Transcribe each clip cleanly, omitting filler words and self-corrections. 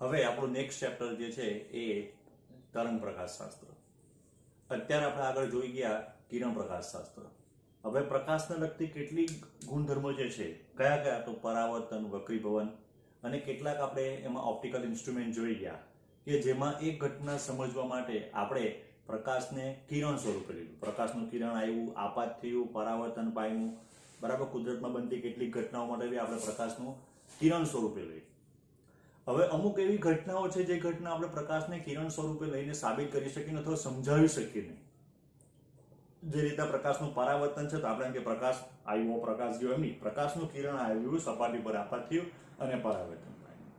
હવે આપણું next chapter જે છે એ તરંગ પ્રકાશશાસ્ત્ર. અત્યારે આપણે આગળ જોઈ ગયા કિરણ પ્રકાશશાસ્ત્ર. હવે પ્રકાશને લગતી કેટલી ગુણધર્મો જે છે, કયા કયા, તો પરાવર્તન, વક્રીભવન અને કેટલાક આપણે એમાં ઓપ્ટિકલ ઇન્સ્ટ્રુમેન્ટ જોઈ ગયા કે જેમાં એક ઘટના સમજવા માટે આપણે પ્રકાશને કિરણ સ્વરૂપે લીધું. પ્રકાશનું કિરણ આવ્યું, આપાત થયું, પરાવર્તન પામ્યું, બરાબર. કુદરતમાં બનતી કેટલીક ઘટનાઓ માટે બી આપણે પ્રકાશનું કિરણ સ્વરૂપે લઈએ. હવે અમુક એવી ઘટનાઓ છે જે ઘટના આપણે પ્રકાશને કિરણ સ્વરૂપે લઈને સાબિત કરી શકીએ અથવા સમજાવી શકીએ નહીં. જે રીતે પ્રકાશનું પરાવર્તન છે તો આપણે એમ કે પ્રકાશ આવ્યો, પ્રકાશ ગયો, એમ નહીં. પ્રકાશનું કિરણ આવ્યું, સપાટી પર આપાત થયું અને પરાવર્તન પામ્યું.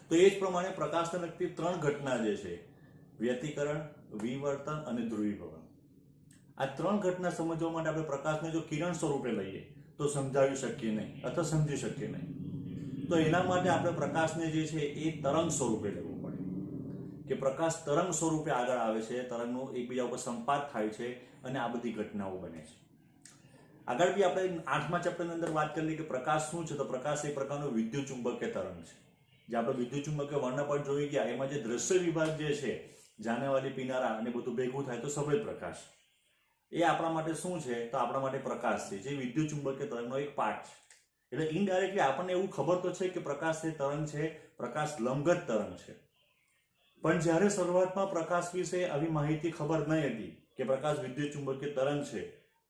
તો એ જ પ્રમાણે પ્રકાશને લગતી ત્રણ ઘટના જે છે, વ્યતિકરણ, વિવર્તન અને ધ્રુવીભવન, આ ત્રણ ઘટના સમજવા માટે આપણે પ્રકાશને જો કિરણ સ્વરૂપે લઈએ તો સમજાવી શકીએ નહીં અથવા સમજી શકીએ નહીં. તો એના માટે આપણે પ્રકાશને જે છે એ તરંગ સ્વરૂપે લેવું પડે કે પ્રકાશ તરંગ સ્વરૂપે આગળ આવે છે, તરંગનો એકબીજા ઉપર સંપાત થાય છે અને આ બધી ઘટનાઓ બને છે. આગળ બી આપણે 8મા ચેપ્ટરની અંદર વાત કરી કે પ્રકાશ શું છે, તો પ્રકાશ એક પ્રકારનો વિદ્યુત ચુંબકીય તરંગ છે. જે આપણે વિદ્યુત ચુંબકીય વર્ણપટ જોઈ ગયા એમાં જે દ્રશ્ય વિભાગ જે છે, જાનેવાલી, પીનારા અને બધું ભેગું થાય તો સફેદ પ્રકાશ, એ આપણા માટે શું છે, તો આપણા માટે પ્રકાશ છે, જે વિદ્યુત ચુંબકીય તરંગનો એક પાર્ટ છે. એટલે ઇનડાયરેક્ટલી આપણને એવું ખબર તો છે કે પ્રકાશ એ તરંગ છે, પ્રકાશ લંબગત તરંગ છે. પણ જ્યારે શરૂઆતમાં પ્રકાશ વિશે આવી માહિતી ખબર નહીં હતી કે પ્રકાશ વિદ્યુત ચુંબકીય તરંગ છે,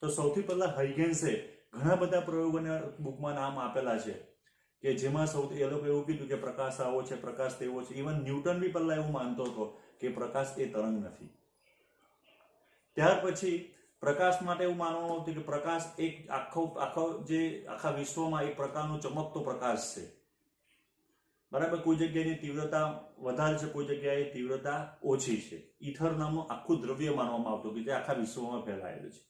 તો સૌથી પહેલા હાઇગેન્સે ઘણા બધા પ્રયોગોને બુકમાં નામ આપેલા છે કે જેમાં સૌથી એ લોકો એવું કીધું કે પ્રકાશ આવો છે, પ્રકાશ તેવો છે. ઇવન ન્યૂટન બી પહેલા એવું માનતો હતો કે પ્રકાશ એ તરંગ નથી. ત્યાર પછી પ્રકાશ માટે એવું માનવામાં આવતું કે પ્રકાશ એક આખા વિશ્વમાં એક પ્રકારનો ચમકતો પ્રકાશ છે, બરાબર. કોઈ જગ્યાની તીવ્રતા વધારે છે, કોઈ જગ્યાએ તીવ્રતા ઓછી છે. ઈથર નામનું આખું દ્રવ્ય માનવામાં આવતું કે જે આખા વિશ્વમાં ફેલાયેલું છે.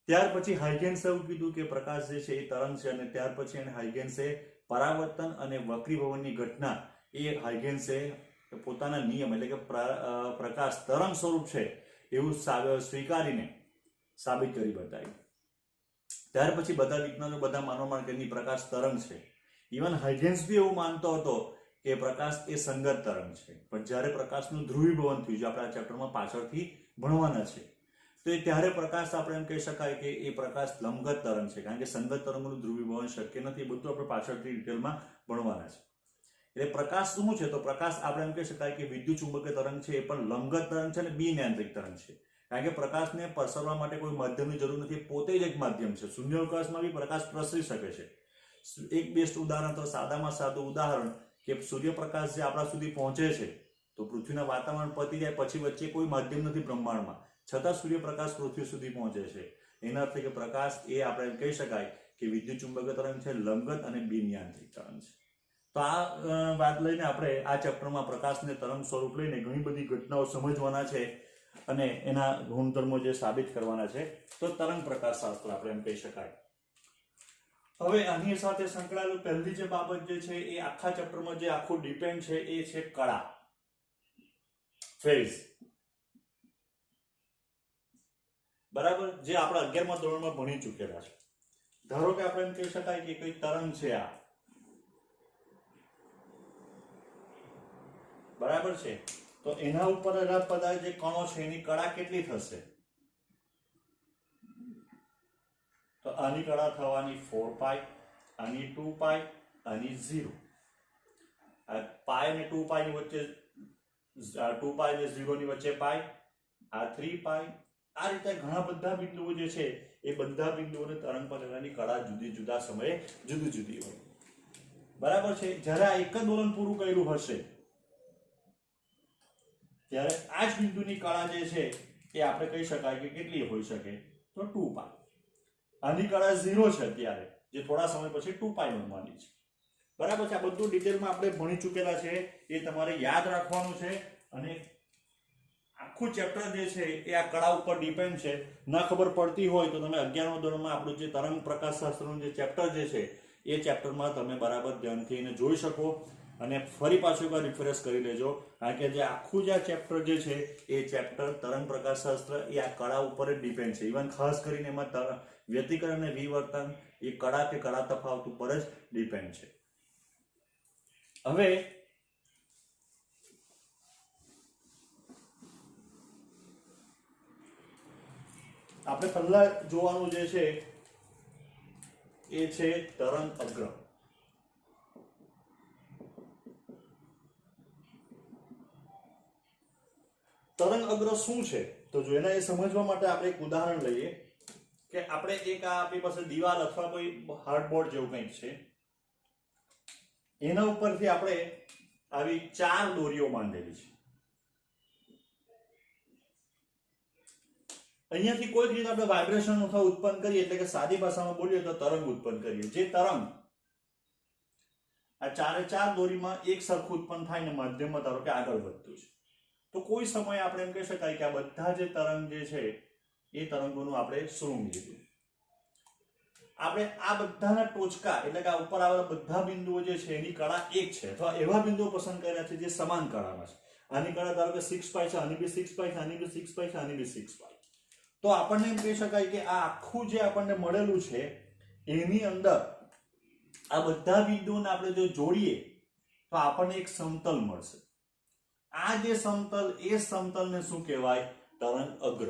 ત્યાર પછી હાઇગેન્સે એવું કીધું કે પ્રકાશ જે છે એ તરંગ છે અને ત્યાર પછી એને હાઇગેન્સે પરાવર્તન અને વક્રીભવનની ઘટના એ હાઇગેન્સે પોતાના નિયમ એટલે કે પ્રકાશ તરંગ સ્વરૂપ છે એવું સ્વીકારીને સાબિત કરી બતાવ્યું. ત્યાર પછી બધા વિજ્ઞાનો બધા માનવા માંડે કે પ્રકાશ તરંગ છે. ઇવન હાઇગેન્સ બી એવું માનતો હતો કે પ્રકાશ એ સંગત તરંગ છે. પણ જ્યારે પ્રકાશનું ધ્રુવીભવન થયું, જે આપણે આ ચેપ્ટરમાં પાછળથી ભણવાના છે, તો એ ત્યારે પ્રકાશ આપણે એમ કહી શકાય કે એ પ્રકાશ લંબગત તરંગ છે, કારણ કે સંગત તરંગનું ધ્રુવીભવન શક્ય નથી. બધું આપણે પાછળથી ડિટેલમાં ભણવાના છે. એટલે પ્રકાશ શું છે, તો પ્રકાશ આપણે એમ કહી શકાય કે વિદ્યુત ચુંબકીય તરંગ છે, એ પણ લંબગત તરંગ છે અને બિનિયંત્રિત તરંગ છે. કારણ કે પ્રકાશને પ્રસરવા માટે કોઈ માધ્યમની જરૂર નથી, પોતે જ એક માધ્યમ છે. શૂન્યાવકાશમાં બી પ્રકાશ પ્રસરી શકે છે. એક બેસ્ટ ઉદાહરણ, તો સાદામાં સાદું ઉદાહરણ કે સૂર્યપ્રકાશ જે આપણા સુધી પહોંચે છે, તો પૃથ્વીના વાતાવરણ પતી જાય પછી વચ્ચે કોઈ માધ્યમ નથી બ્રહ્માંડમાં, છતાં સૂર્યપ્રકાશ પૃથ્વી સુધી પહોંચે છે. એના અર્થે કે પ્રકાશ એ આપણે કહી શકાય કે વિદ્યુત ચુંબકીય તરંગ છે, લંબગત અને બિનિયંત્રિત તરંગ છે. તો આ વાત લઈને આપણે આ ચેપ્ટરમાં પ્રકાશને તરંગ સ્વરૂપ લઈને ઘણી બધી ઘટનાઓ સમજવાના છે અને એના ગુણધર્મો જે સાબિત કરવાના છે. તો તરંગ પ્રકાશશાસ્ત્ર આપણે એમ કહી શકાય. હવે આની સાથે સંકળાયેલું પહેલી જે બાબત જે છે એ આખા ચેપ્ટરમાં જે આખું ડિપેન્ડ છે એ છે કળા, ફેઝ, બરાબર. જે આપણે 11મા ધોરણમાં ભણી ચૂકેલા છે. ધારો કે આપણે એમ કહી શકાય કે કઈ તરંગ છે આ, બરાબર છે. તો એના ઉપર બધા જે કણો છે એની કળા કેટલી થશે, તો આની કળા થવાની 4π, આની 2π, આની 0. આ પાઈ અને 2π ની વચ્ચે 2π અને 0 ની વચ્ચે પાઈ, આ 3π. આ રીતે ઘણા બધા બિંદુઓ જે છે એ બધા બિંદુઓને તરંગ પદાર્થની કળા જુદી જુદા સમયે જુદી જુદી હોય, બરાબર છે. જ્યારે આ એક જ દોલન પૂરું કર્યું હશે ત્યારે આ જ બિંદુની કળા જે છે એ આપણે કહી શકાય કે કેટલી હોઈ શકે, તો 2π. આની કળા 0 છે અત્યારે, જે થોડા સમય પછી 2π બનવાની છે, બરાબર છે. આ બધું ડિટેલમાં આપણે ભણી ચૂકેલા છે, એ તમારે યાદ રાખવાનું છે. અને આખું ચેપ્ટર જે છે એ આ કળા ઉપર ડિપેન્ડ છે. ના ખબર પડતી હોય તો તમે 11મા ધોરણમાં આપણું જે તરંગ પ્રકાશશાસ્ત્રનું જે ચેપ્ટર જે છે એ ચેપ્ટરમાં તમે બરાબર ધ્યાનથી એને જોઈ શકો અને ફરી પાછું એકવાર રિફ્રેશ કરી લેજો. કારણ કે જે આખું જે ચેપ્ટર જે છે એ ચેપ્ટર તરંગ પ્રકાશશાસ્ત્ર એ આ કળા ઉપર જ ડિપેન્ડ છે. ઇવન ખાસ કરીને એમાં વ્યતિકરણ અને વિવર્તન એ કળા કે કળા તફાવત ઉપર જ ડિપેન્ડ છે. હવે આપણે પહેલા જોવાનું જે છે એ છે તરંગ અગ્ર. તરંગ અગ્ર શું છે? તો જો એના એ સમજવા માટે આપણે એક ઉદાહરણ લઈએ કે આપણે એક આપણી પાસે દિવાલ અથવા કોઈ હાર્ડબોર્ડ જેવું કંઈક છે, એના ઉપરથી આપણે આવી 4 દોરીઓ બાંધેલી છે. અહીંયાથી કોઈ રીતે આપણે વાઇબ્રેશન અથવા ઉત્પન્ન કરીએ, એટલે કે સાદી ભાષામાં બોલીએ તો તરંગ ઉત્પન્ન કરીએ. જે તરંગ આ 4 દોરીમાં એક સરખું ઉત્પન્ન થાય ને માધ્યમમાં ધારો કે આગળ વધતું છે, તો કોઈ સમયે આપણે એમ કહી શકાય કે આ બધા જે તરંગ જે છે એ તરંગોનું આપણે શૃંગ લીધું. આપણે આ બધાના ટોચકા એટલે કે આ ઉપર આવેલા બધા બિંદુઓ જે છે એની કળા એક છે, અથવા એવા બિંદુઓ પસંદ કર્યા છે જે સમાન કળામાં છે. આની કળા ધારો કે 6π છે, આની બી 6π છે, આની બી 6π છે, આની બી 6π. તો આપણને એમ કહી શકાય કે આ આખું જે આપણને મળેલું છે એની અંદર આ બધા બિંદુઓને આપણે જો જોડીએ તો આપણને એક સમતલ મળશે. આ જે સમતલ, એ સમતલને શું કહેવાય? તરંગ અગ્ર.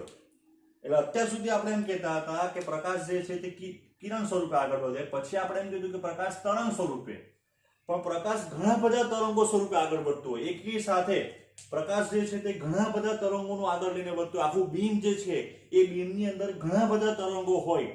એટલે અત્યાર સુધી આપણે એમ કહેતા હતા કે પ્રકાશ જે છે તે કિરણ સ્વરૂપે આગળ વધે, પછી આપણે એમ કીધું કે પ્રકાશ તરંગ સ્વરૂપે. પણ પ્રકાશ ઘણા બધા તરંગો સ્વરૂપે આગળ વધતો હોય, એકી સાથે પ્રકાશ જે છે તે ઘણા બધા તરંગોનું આગળ લઈને વધતું હોય. આખું બીમ જે છે એ બીમની અંદર ઘણા બધા તરંગો હોય,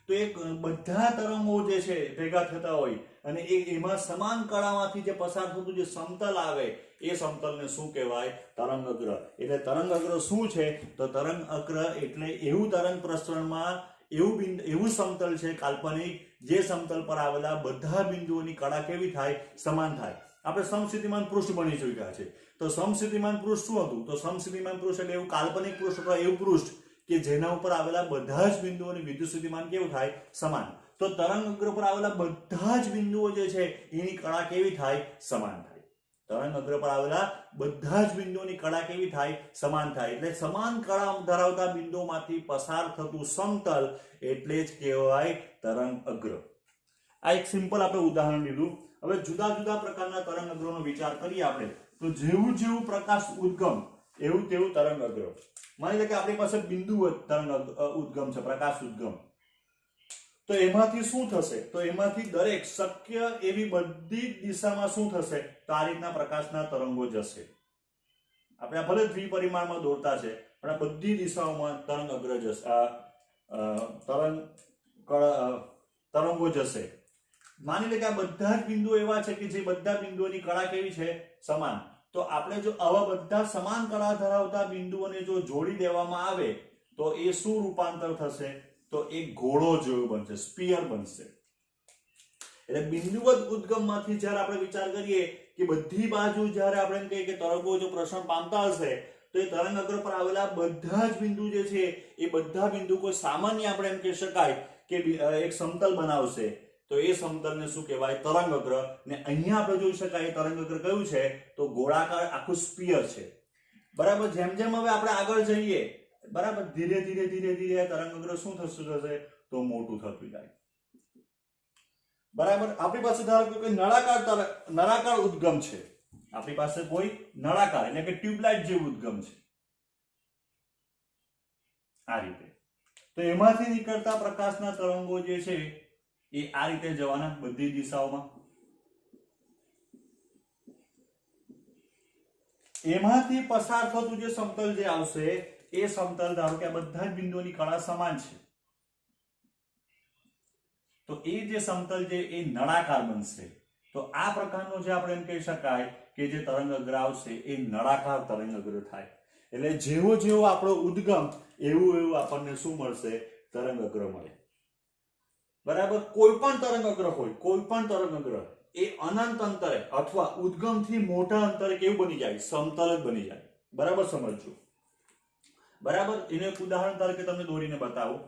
તો એ બધા તરંગો જે છે ભેગા થતા હોય અને એમાં સમાન કળામાંથી જે પસાર થતું જે સમતલ આવે એ સમતલને શું કહેવાય? તરંગ અગ્ર. એટલે તરંગ અગ્ર શું છે? તો તરંગ અગ્ર એટલે એવું તરંગ પ્રસરણમાં એવું સમતલ છે કાલ્પનિક, જે સમતલ પર આવેલા બધા બિંદુઓની કળા કેવી થાય? સમાન થાય. આપણે સમસ્થિતિમાન પૃષ્ઠ બની ચૂક્યા છે. તો સમસ્થિતિમાન પૃષ્ઠ શું હતું? તો સમસ્થિતિમાન પૃષ્ઠ એટલે એવું કાલ્પનિક પૃષ્ઠ અથવા એવું પૃષ્ઠ કે જેના ઉપર આવેલા બધા જ બિંદુઓની વિદ્યુત સ્થિતિમાન કેવું થાય? સમાન. તો તરંગ અગ્ર પર આવેલા બધા જ બિંદુઓ જે છે એની કળા કેવી થાય? સમાન થાય. તરંગ અગ્ર પર આવેલા બધા જ બિંદુઓની કળા કેવી થાય? સમાન થાય. એટલે સમાન કળા ધરાવતા બિંદુઓમાંથી પસાર થતું સમતલ એટલે જ કહેવાય તરંગ અગ્ર. આ એક સિમ્પલ આપણે ઉદાહરણ લીધું. હવે જુદા જુદા પ્રકારના તરંગ અગ્રનો વિચાર કરીએ આપણે, તો જેવું જેવું પ્રકાશ ઉદ્ગમ એવું તેવું તરંગ અગ્ર. માની લો કે આપણી પાસે બિંદુ તરંગ ઉદ્ગમ છે, પ્રકાશ ઉદ્ગમ. તો એમાંથી શું થશે? તો એમાંથી દરેક શક્ય એવી બધી દિશામાં શું થશે? તો આ રીતના પ્રકાશના તરંગો જશે. આપણે ભલે દ્વિપરિમાણમાં દોરતા છે, પણ આ બધી દિશાઓમાં તરંગ અગ્ર જશે, તરંગો જશે. માની લે કે આ બધા જ બિંદુઓ એવા છે કે જે બધા બિંદુઓની કળા કેવી છે? સમાન. તો આપણે જો આવા બધા સમાન કળા ધરાવતા બિંદુઓને જો જોડી દેવામાં આવે તો એ શું રૂપાંતર થશે? તો એક ઘોડો જેવું બનશે, સ્ફિયર બનશે. એટલે બિંદુવત ઉદ્ગમમાંથી જ્યારે આપણે વિચાર કરીએ કે બધી બાજુ જ્યારે આપણે એમ કહીએ કે તરંગો જો પ્રસરણ પામતા હશે, તો એ તરંગ અગ્ર પર આવેલા બધા જ બિંદુ જે છે એ બધા બિંદુ કોઈ સામાન્ય આપણે એમ કહી શકાય કે એક સમતલ બનાવશે. તો એ સમતલને શું કહેવાય? તરંગ અગ્ર. ને અહીંયા આપણે જોઈ શકાય તરંગ અગ્ર કયું છે? તો ગોળાકાર આખું સ્ફિયર છે. બરાબર. જેમ જેમ હવે આપણે આગળ જઈએ, બરાબર, ધીરે ધીરે ધીરે ધીરે તરંગ અગ્ર શું થશે? તો મોટું થતું જાય. બરાબર. આપણી પાસે ધારો કે કોઈ નળાકાર ઉદ્ગમ છે. આપણી પાસે કોઈ નળાકાર એટલે કે ટ્યુબલાઇટ જેવું ઉદ્ગમ છે, આ રીતે. તો એમાંથી નીકળતા પ્રકાશના તરંગો જે છે એ આ રીતે જવાના બધી દિશાઓમાં. એમાંથી પસાર થતું જે સમતલ જે આવશે એ સમતલ ધારો કે આ બધા જ બિંદુઓની કળા સમાન છે, તો એ જે સમતલ છે એ નળાકાર બનશે. તો આ પ્રકારનો જે આપણે એમ કહી શકાય કે જે તરંગ અગ્ર આવશે એ નળાકાર તરંગ અગ્ર થાય. એટલે જેવો જેવો આપણો ઉદ્ગમ એવું એવું આપણને શું મળશે? તરંગ અગ્ર મળે. બરાબર. કોઈ પણ તરંગ અગ્ર હોય, કોઈ પણ તરંગ અગ્ર એ અનંત અંતરે અથવા ઉદ્ગમથી મોટા અંતરે કેવું બની જાય? સમતલ જ બની જાય. બરાબર, સમજજો. બરાબર. એને એક ઉદાહરણ તરીકે તમને દોરીને બતાવું.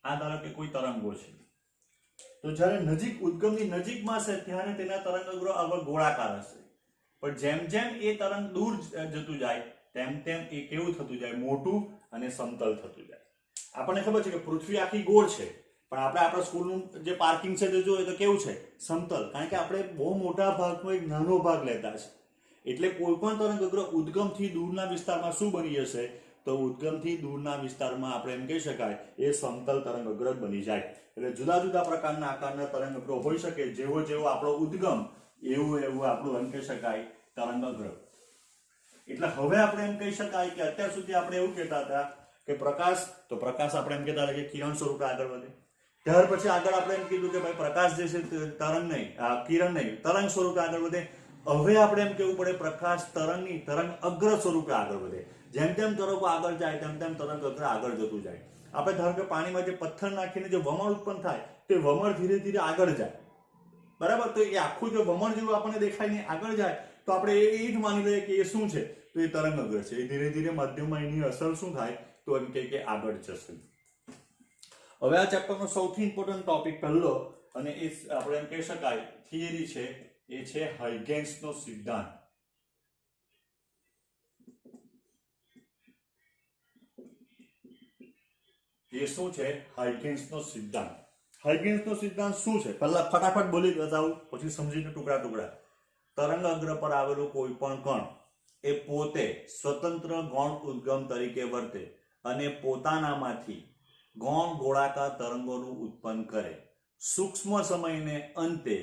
આ ધારો કે કોઈ તરંગો છે, તો જ્યારે નજીક ઉદ્ગમની નજીકમાં છે ત્યારે તેના તરંગ અગ્રો આગળ ગોળાકાર હશે, પણ જેમ જેમ એ તરંગ દૂર જતું જાય તેમ તેમ એ કેવું થતું જાય? મોટું અને સમતલ થતું જાય. આપણને ખબર છે કે પૃથ્વી આખી ગોળ છે, પણ આપણે આપણા સ્કૂલનું જે પાર્કિંગ છે તે જોઈએ તો કેવું છે? સમતલ. કારણ કે આપણે બહુ મોટા ભાગનો એક નાનો ભાગ લેતા છે. એટલે કોઈ પણ તરંગ અગ્ર ઉદ્ગમથી દૂરના વિસ્તારમાં શું બની જશે? તો ઉદ્ગમથી દૂરના વિસ્તારમાં આપણે એમ કહી શકાય એ સમતલ તરંગ અગ્ર બની જાય. એટલે જુદા જુદા પ્રકારના આકારના તરંગ અગ્રો હોઈ શકે. જેવો જેવો આપણો ઉદ્ગમ એવું એવું આપણું એમ કહી શકાય તરંગ અગ્ર. એટલે હવે આપણે એમ કહી શકાય કે અત્યાર સુધી આપણે એવું કહેતા હતા કે પ્રકાશ, તો પ્રકાશ આપણે એમ કહેતા હતા કે કિરણ સ્વરૂપે આગળ વધે. ત્યાર પછી આગળ આપણે એમ કીધું કે ભાઈ પ્રકાશ જે છે તરંગ નહીં, કિરણ નહીં, તરંગ સ્વરૂપે આગળ વધે. હવે આપણે એમ કહેવું પડે પ્રકાશ તરંગની તરંગ અગ્ર સ્વરૂપે આગળ વધે. જેમ તેમ તરંગો આગળ જાય તેમ તેમ તરંગ અગ્ર આગળ જતું જાય. આપણે ધારો કે પાણીમાં જે પથ્થર નાખીને જે વમળ ઉત્પન્ન થાય તે વમળ ધીરે ધીરે આગળ જાય, બરાબર. તો એ આખું જે વમળ જેવું આપણને દેખાય ને આગળ જાય તો આપણે એ જ માની લઈએ કે એ શું છે? તો એ તરંગ અગ્ર છે. એ ધીરે ધીરે માધ્યમમાં એની અસર શું થાય? તો એમ કે આગળ જશે. હવે આ ચેપ્ટરનો સૌથી ઇમ્પોર્ટન્ટ ટોપિક પહેલો અને એ આપણે એમ કહી શકાય થિયરી છે, એ છે હાઇગેન્સનો સિદ્ધાંત. એ શું છે? હાઇગેન્સનો સિદ્ધાંત. હાઇગેન્સનો સિદ્ધાંત શું છે? પહેલા ફટાફટ બોલી બતાવું, પછી સમજીને ટુકડા ટુકડા. તરંગ અગ્ર પર આવેલું કોઈ પણ કણ એ પોતે સ્વતંત્ર ગૌણ ઉદ્ગમ તરીકે વર્તે અને પોતાનામાંથી ગૌણ ગોળાકાર તરંગોનું ઉત્પન્ન કરે. સૂક્ષ્મ સમયને અંતે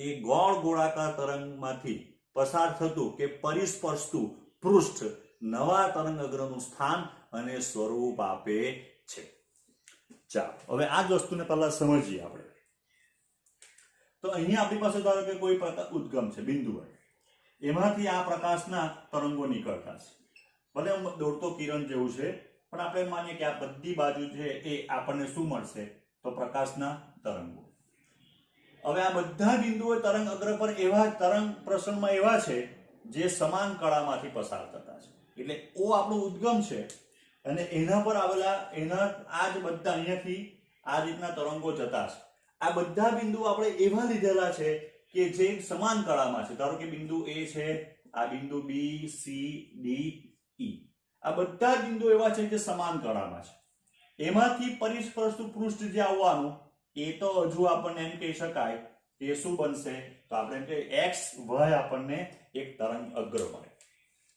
એ ગૌણ ગોળાકાર તરંગમાંથી પસાર થતું કે પરિસ્પર્શતું પૃષ્ઠ નવા તરંગ અગ્રનું સ્થાન અને સ્વરૂપ આપે છે. ચાલો હવે આ જ વસ્તુને પહેલા સમજીએ આપણે. તો અહીંયા આપણી પાસે ધારો કે કોઈ પ્રકાર ઉદ્ગમ છે, બિંદુ હોય, એમાંથી આ પ્રકાશના તરંગો નીકળતા છે. ભલે દોડતો કિરણ જેવું છે, પણ આપણે માનીએ કે આ બધી બાજુ છે એ આપણને શું મળશે? તો પ્રકાશના તરંગો. હવે આ બધા બિંદુઓ તરંગ અગ્ર પર એવા તરંગ પ્રસરણમાં એવા છે જે સમાન કળામાંથી પસાર થતા છે. એટલે ઓ આપણું ઉદ્ગમ છે અને એના પર આવેલા એના આ જ બધા અહીંયાથી આ રીતના તરંગો જતા છે. આ બધા બિંદુ આપણે એવા લીધેલા છે કે જે સમાન કળામાં છે. ધારો કે બિંદુ A છે, આ બિંદુ B, C, D, E. આ બધા બિંદુ એવા છે જે સમાન કળામાં છે. એમાંથી પરિસ્પર્શતું પૃષ્ઠ જે આવવાનું એ તો હજુ આપણને એમ કહી શકાય કે શું બનશે? તો આપણે એમ કે x y આપણને એક તરંગ અગ્ર મળે.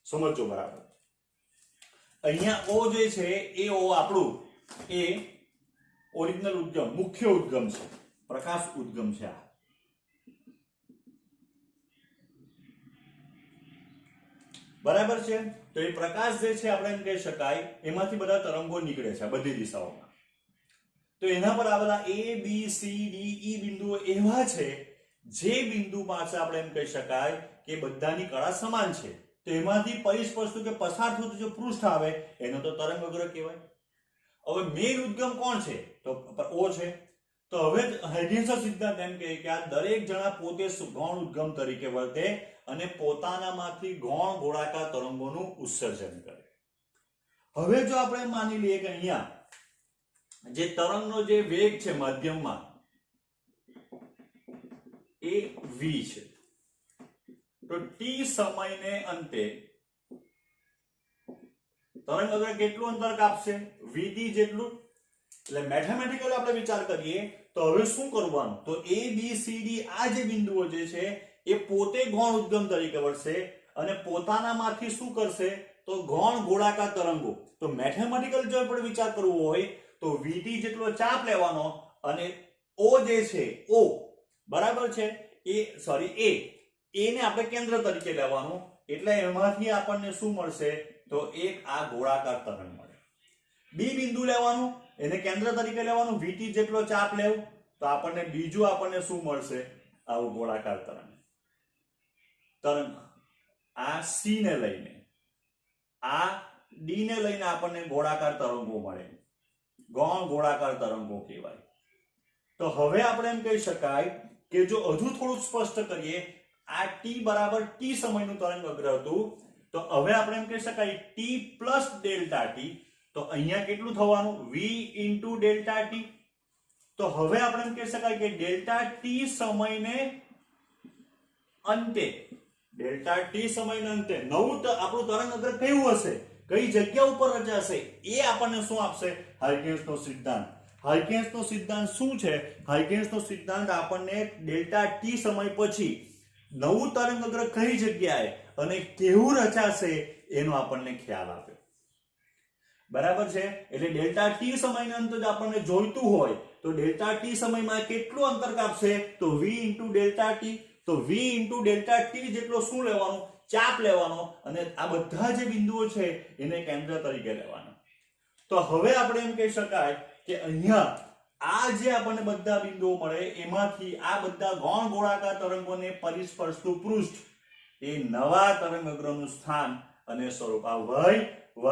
સમજો બરાબર. અહીંયા O જે છે એ O આપણું એ ઓરિજિનલ ઉદ્ગમ, મુખ્ય ઉદ્ગમ છે, પ્રકાશ ઉદ્ગમ છે. આ બરાબર છે. તો એ પ્રકાશ જે છે આપણે એમ કહી શકાય એમાંથી બધા તરંગો નીકળે છે બધી દિશાઓમાં. તો એના પર આવેલા A, B, C, D, E બિંદુઓ એવા છે જે બિંદુ પાસે આપણે એમ કહી શકાય કે બધાની કળા સમાન છે. તો એમાંથી પરિસ્પર્શતું કે પસાર થતું જે પૃષ્ઠ આવે એનો તો તરંગ અગ્ર કહેવાય. હવે મેઇન ઉદ્ગમ કોણ છે? તો O છે. તો હવે હાઇગેન્સનો સિદ્ધાંત એમ કહે કે આ દરેક જણા પોતે ગૌણ ઉદ્ગમ તરીકે વર્તે અને પોતાનામાંથી ગૌણ ગોળાકાર તરંગોનું ઉત્સર્જન કરે. હવે જો આપણે માની લઈએ કે અહીંયા જે તરંગનો જે વેગ છે માધ્યમમાં એ v છે, તો t સમયને અંતે તરંગ અગ્ર કેટલું અંતર કાપશે? vt જેટલું. એટલે મેથેમેટિકલ આપણે વિચાર કરીએ તો હવે શું કરવાનું? તો A, B, C, D આ જે બિંદુઓ જે છે એ પોતે ગૌણ ઉદ્ગમ તરીકે વર્તશે અને પોતાનામાંથી શું કરશે? તો ગૌણ ગોળાકાર તરંગો. તો મેથેમેટિકલ જો આપણે વિચાર કરવો હોય તો vt જેટલો ચાપ લેવાનો અને O જે છે O બરાબર છે એ ને આપણે કેન્દ્ર તરીકે લેવાનું. એટલે એમાંથી આપણને શું મળશે? તો એક આ ગોળાકાર તરંગ મળે. B બિંદુ લેવાનું, એને કેન્દ્ર તરીકે લેવાનું, vt જેટલો ચાપ લેવું તો આપણને બીજું આપણને શું મળશે? આવું ગોળાકાર તરંગ. આ C ને લઈને આ D ને લઈને આપણને ગોળાકાર તરંગો મળે, ગૌણ ગોળાકાર તરંગો કહેવાય. તો હવે આપણે એમ કહી શકાય કે જો હજુ થોડું સ્પષ્ટ કરીએ, આ t બરાબર t સમયનું તરંગ અગ્ર હતું, તો હવે આપણે એમ કહી શકાય t પ્લસ ડેલ્ટા t. તો અહીંયા કેટલું થવાનું? v into delta t. તો હવે આપણે એમ કહી શકાય કે ડેલ્ટા t સમયને અંતે, ડેલ્ટા t સમયને અંતે નવું આપણું તરંગ અગ્ર કેવું હશે, કઈ જગ્યા ઉપર રચાશે, એ આપણને શું આપશે? હાઇગેન્સનો સિદ્ધાંત. હાઇગેન્સનો સિદ્ધાંત શું છે? હાઇગેન્સનો સિદ્ધાંત આપણને ડેલ્ટા ટી સમય પછી નવું તરંગઅગ્ર કઈ જગ્યાએ અને કેવું રચાશે એનો આપણને ખ્યાલ આપે. બરાબર છે? એટલે ડેલ્ટા ટી સમયના અંતર આપણને જોઈતું હોય તો ડેલ્ટા ટી સમયમાં કેટલું અંતર કાપશે? તો v ઇન્ટુ ડેલ્ટા ટી. તો v ઇન્ટુ ડેલ્ટા ટી જેટલો શું લેવાનો? ચાપ લેવાનો, અને આ બધા જે બિંદુઓ છે એને કેન્દ્ર તરીકે લેવાના. તો હવે આપણે એમ કહી શકાય કે અહીંયા આ જે આપણને બધા બિંદુઓ મળે એમાંથી આ બધા ગૌણ ગોળાકાર તરંગોને પરિસ્પર્શતું પૃષ્ઠ એ નવા તરંગઅગ્રનું સ્થાન અને સ્વરૂપ. આ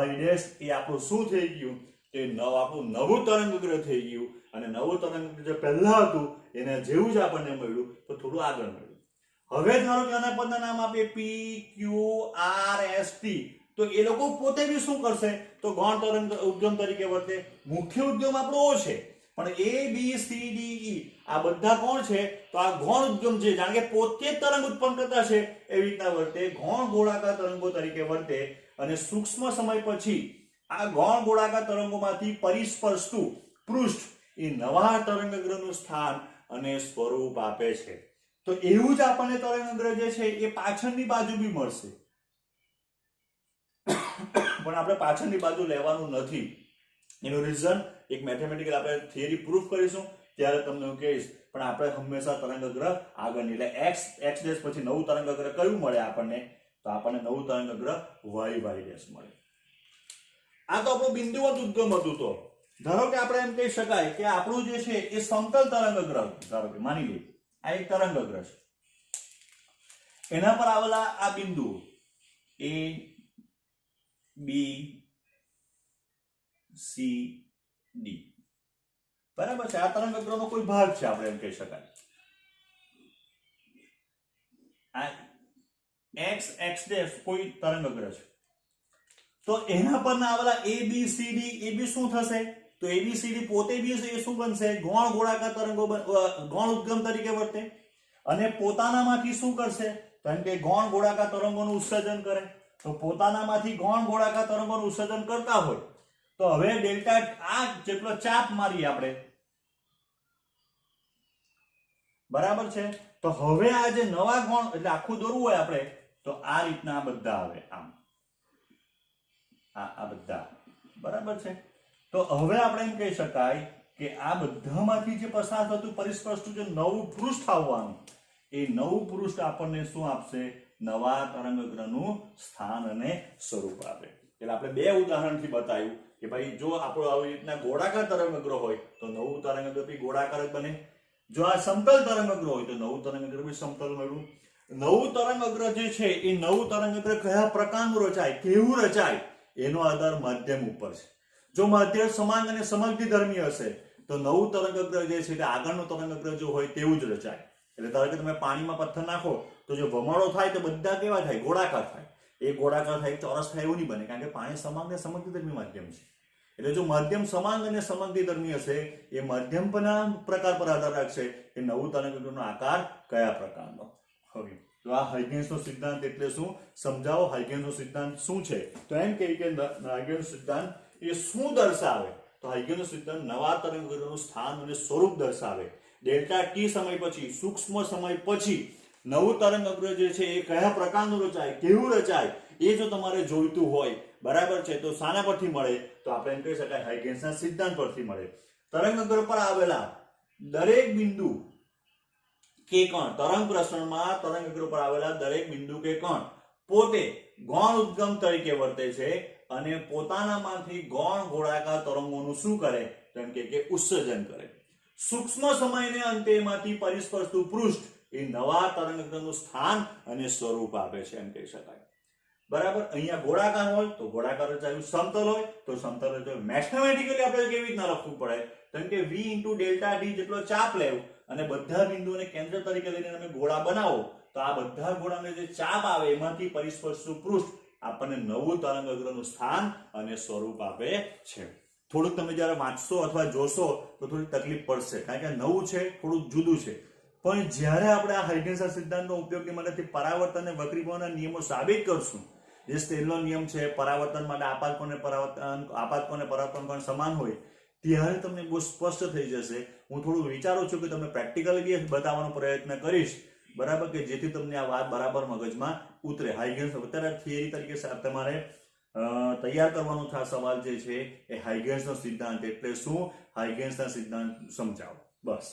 y ડેશ એ આપણું શું થઈ ગયું? એ આપણું નવું તરંગઅગ્ર થઈ ગયું, અને નવું તરંગઅગ્ર જે પહેલા હતું એના જેવું જ આપણને મળ્યું, તો થોડું આગળ મળ્યું. હવે ધારો કે આના પદના નામ આપીએ p q r s t. તો એ લોકો પોતે બી શું કરશે? તો ગૌણ તરંગ ઉદ્ગમ તરીકે વર્તે. મુખ્ય ઉદ્ગમ આપણો O છે, પણ a b c d e આ બધા કોણ છે? તો આ ગૌણ ઉદ્ગમ છે, જાણે કે પોતે જ તરંગ ઉત્પન્ન કરતા છે એવી રીતના વર્તે, ગૌણ ગોળાકાર તરંગો તરીકે વર્તે. અને સૂક્ષ્મ સમય પછી આ ગૌણ ગોળાકાર તરંગોમાંથી પરિસ્પર્શતું પૃષ્ઠ એ નવા તરંગઅગ્રનું સ્થાન અને સ્વરૂપ આપે છે. તો એવું જ આપણને તરંગઅગ્ર જે છે એ પાછળની બાજુ બી મળશે, પણ આપણે પાછળની બાજુ લેવાનું નથી. એનું રીઝન એક મેથેમેટિકલ આપણે થિયરી પ્રૂફ કરીશું ત્યારે તમને હું કહીશ. પણ આપણે હંમેશા તરંગઅગ્ર આગળની, એટલે x ડેશ પછી નવું તરંગઅગ્ર કયું મળે આપણને? તો આપણને નવું તરંગઅગ્ર y ડેશ મળે. આ તો આપણું બિંદુવત ઉદ્ગમ હતું. તો ધારો કે આપણે એમ કહી શકાય કે આપણું જે છે એ સમતલ તરંગઅગ્ર, ધારો કે માની લઈએ આ એક તરંગઅગ્ર છે, એના પર આવેલા આ બિંદુ a b c d. બરાબર છે? આ તરંગઅગ્રનો કોઈ ભાગ છે, આપણે એમ કહી શકાય. આ x ડેશ કોઈ તરંગઅગ્ર છે, તો એના પરના આવેલા a b c d એ બી શું થશે? તો a b c d પોતે બી એ શું બનશે? ગૌણ ગોળાકાર તરંગો, ગૌણ ઉદ્ગમ તરીકે વર્તે, અને પોતાનામાંથી શું કરશે? કારણ કે ગૌણ ગોળાકાર તરંગોનું ઉત્સર્જન કરે. તો પોતાનામાંથી ગૌણ ગોળાકાર તરંગોનું ઉત્સર્જન કરતા હોય તો હવે ડેલ્ટા આ જેટલો ચાપ મારીએ આપણે, બરાબર છે? તો હવે આ જે નવા ગૌણ, એટલે આખું દોરવું હોય આપણે તો આ રીતના બધા આવે, આમ આ બધા, બરાબર છે? તો હવે આપણે એમ કહી શકાય કે આ બધામાંથી જે પસાર થતું પરિસ્પર્શતું જે નવું પૃષ્ઠ આવવાનું, એ નવું પૃષ્ઠ આપણને શું આપશે? નવા તરંગઅગ્રનું સ્થાન અને સ્વરૂપ આપે. એટલે આપણે બે ઉદાહરણથી બતાવ્યું કે ભાઈ જો આપણો આવી રીતના ગોળાકાર તરંગઅગ્ર હોય તો નવું તરંગઅગ્ર બી ગોળાકાર જ બને. જો આ સમતલ તરંગઅગ્ર હોય તો નવું તરંગઅગ્ર બી સમતલ મળ્યું. નવું તરંગઅગ્ર જે છે એ નવું તરંગઅગ્ર કયા પ્રકારનું રચાય, કેવું રચાય, એનો આધાર માધ્યમ ઉપર છે. જો માધ્યમ સમાન અને સમજ્ઞિધર્મી હશે તો નવું તરંગઅગ્ર જે છે તે આગળનું તરંગઅગ્ર જો હોય તેવું જ રચાય. એટલે ધારો કે તમે પાણીમાં પથ્થર નાખો તો જો ભમરડો થાય તો બધા કેવા થાય? ગોળાકાર થાય. એ ગોળાકાર થાય, ચોરસ થાય એવું નહીં બને, કારણ કે પાણી સમાન અને સમજ્ઞિધર્મી માધ્યમ છે. એટલે જો માધ્યમ સમાન અને સમજ્ઞિધર્મી હશે એ માધ્યમ પરના પ્રકાર પર આધાર રાખશે કે નવું તરંગઅગ્રનો આકાર કયા પ્રકારનો. હવે તો આ હાઇગેન્સનો સિદ્ધાંત એટલે શું? સમજાવો હાઇગેન્સનો સિદ્ધાંત શું છે? તો એમ કહે કે હાઇગેન્સ સિદ્ધાંત એ શું દર્શાવે? તો હાઇગેન્સનો સિદ્ધાંત નવા તરંગઅગ્રનું સ્થાન અને સ્વરૂપ દર્શાવે. ડેલ્ટા ટી સમય પછી, સૂક્ષ્મ સમય પછી નવું તરંગઅગ્ર જે છે એ કયા પ્રકારનું રચાય, કેવું રચાય, એ જો તમારે જોઈતું હોય, બરાબર છે, તો શાના પરથી મળે? તો આપણે એમ કહી શકાય હાઇગેન્સના સિદ્ધાંત પરથી મળે. તરંગઅગ્ર પર આવેલા દરેક બિંદુ કે કણ, તરંગ પ્રસરણમાં તરંગઅગ્ર પર આવેલા દરેક બિંદુ કે કણ પોતે ગૌણ ઉદ્ગમ તરીકે વર્તે છે અને પોતાનામાંથી ગૌણ ગોળાકાર તરંગોનું શું કરે? તો એમ કે ઉત્સર્જન કરે. સૂક્ષ્મ સમયને અંતેમાંથી પરિસ્પર્શતું પૃષ્ઠ એ નવા તરંગઅગ્રનું સ્થાન અને સ્વરૂપ આપે છે, એમ કહી શકાય. બરાબર? અહીંયા ગોળાકાર હોય તો ગોળાકાર રચાયું, સમતલ હોય તો સમતલ રચાયું. મેથેમેટિકલી આપણે કેવી રીતના લખવું પડે? કારણ કે v ઇન્ટુ ડેલ્ટા ડી જેટલો ચાપ લેવું અને બધા બિંદુઓને કેન્દ્ર તરીકે લઈને તમે ગોળા બનાવો તો આ બધા ગોળાને જે ચાપ આવે એમાંથી પરિસ્પર્શતું પૃષ્ઠ આપણને નવું તરંગઅગ્રનું સ્થાન અને સ્વરૂપ આપે છે. થોડુંક તમે જ્યારે વાંચશો અથવા જોશો તો થોડી તકલીફ પડશે, કારણ કે નવું છે, થોડું જુદું છે. પણ જ્યારે આપણે આ હાઇગેન્સના સિદ્ધાંતનો ઉપયોગની મદદથી પરાવર્તન અને વક્રીભાવના નિયમો સાબિત કરશું, જે સ્નેલનો નિયમ છે, પરાવર્તન માટે આપાત કોણ પરાવર્તન કોણ સમાન હોય, ત્યારે તમને બહુ સ્પષ્ટ થઈ જશે. હું થોડું વિચારું છું કે તમને પ્રેક્ટિકલી બી બતાવવાનો પ્રયત્ન કરીશ, બરાબર, કે જેથી તમને આ વાત બરાબર મગજમાં ઉતરે. હાઇગેન્સ અત્યારે થિયરી તરીકે તમારે તૈયાર કરવાનો આ સવાલ જે છે એ હાઇગેન્સનો સિદ્ધાંત એટલે શું, હાઇગેન્સના સિદ્ધાંત સમજાવો, બસ.